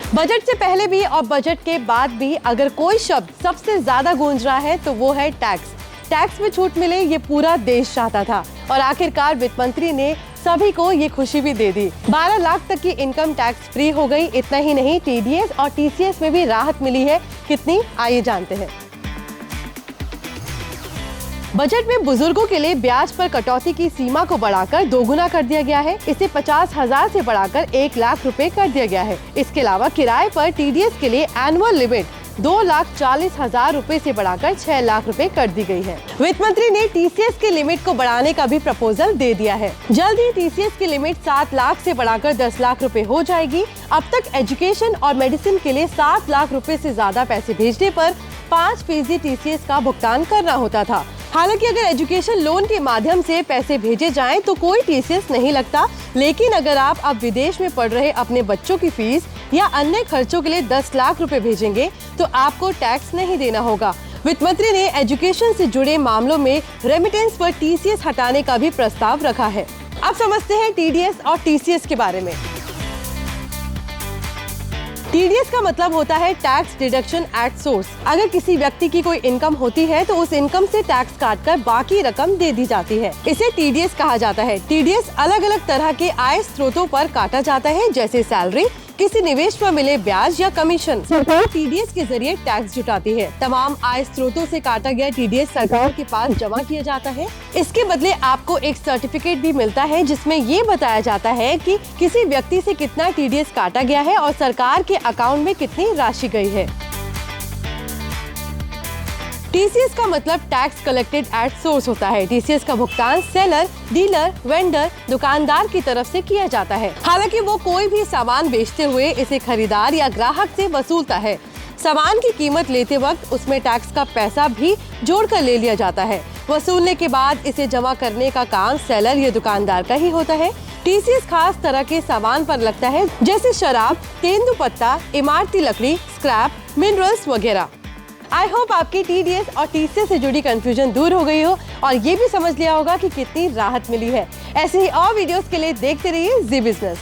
Budget से पहले भी और बजट के बाद भी अगर कोई शब्द सबसे ज्यादा गूंज रहा है तो वो है टैक्स। टैक्स में छूट मिले ये पूरा देश चाहता था और आखिरकार वित्त मंत्री ने सभी को ये खुशी भी दे दी। 12 लाख तक की इनकम टैक्स फ्री हो गई। इतना ही नहीं, टीडीएस और टीसीएस में भी राहत मिली है। कितनी, आइए जानते हैं। बजट में बुजुर्गों के लिए ब्याज पर कटौती की सीमा को बढ़ाकर दोगुना कर दिया गया है। इसे 50,000 से बढ़ाकर 1 लाख रुपए कर दिया गया है। इसके अलावा किराए पर टीडीएस के लिए एनुअल लिमिट 2,40,000 रुपए से बढ़ाकर 6 लाख रुपए कर दी गई है। वित्त मंत्री ने टीसीएस की लिमिट को बढ़ाने का भी प्रपोजल दे दिया है। जल्द ही टीसीएस की लिमिट 7 लाख से बढ़ाकर 10 लाख रुपए हो जाएगी। अब तक एजुकेशन और मेडिसिन के लिए 7 लाख रुपए से ज्यादा पैसे भेजने पर 5% टीसीएस का भुगतान करना होता था। हालांकि अगर एजुकेशन लोन के माध्यम से पैसे भेजे जाएं तो कोई टीसीएस नहीं लगता, लेकिन अगर आप अब विदेश में पढ़ रहे अपने बच्चों की फीस या अन्य खर्चों के लिए 10 लाख रुपए भेजेंगे तो आपको टैक्स नहीं देना होगा। वित्त मंत्री ने एजुकेशन से जुड़े मामलों में रेमिटेंस पर टीसीएस हटाने का भी प्रस्ताव रखा है। अब समझते हैं टीडीएस और टीसीएस के बारे में। टीडीएस का मतलब होता है टैक्स डिडक्शन एट सोर्स। अगर किसी व्यक्ति की कोई इनकम होती है तो उस इनकम से टैक्स काटकर बाकी रकम दे दी जाती है। इसे टीडीएस कहा जाता है। टीडीएस अलग अलग तरह के आय स्रोतों पर काटा जाता है, जैसे सैलरी, किसी निवेश पर मिले ब्याज या कमीशन। सरकार टीडीएस के जरिए टैक्स जुटाती है। तमाम आय स्रोतों से काटा गया टीडीएस सरकार के पास जमा किया जाता है। इसके बदले आपको एक सर्टिफिकेट भी मिलता है जिसमें ये बताया जाता है कि किसी व्यक्ति से कितना टीडीएस काटा गया है और सरकार के अकाउंट में कितनी राशि गई है। टीसीएस का मतलब टैक्स कलेक्टेड एट सोर्स होता है। टीसीएस का भुगतान सेलर, डीलर, वेंडर, दुकानदार की तरफ से किया जाता है। हालांकि वो कोई भी सामान बेचते हुए इसे खरीदार या ग्राहक से वसूलता है। सामान की कीमत लेते वक्त उसमें टैक्स का पैसा भी जोड़कर ले लिया जाता है। वसूलने के बाद इसे जमा करने का काम सेलर या दुकानदार का ही होता है। टीसीएस खास तरह के सामान पर लगता है, जैसे शराब, तेंदुपत्ता, इमारती लकड़ी, स्क्रैप, मिनरल्स वगैरह। आई होप आपकी टीडीएस और टीसीएस से जुड़ी कंफ्यूजन दूर हो गई हो और ये भी समझ लिया होगा कि कितनी राहत मिली है। ऐसे ही और वीडियोस के लिए देखते रहिए जी बिजनेस।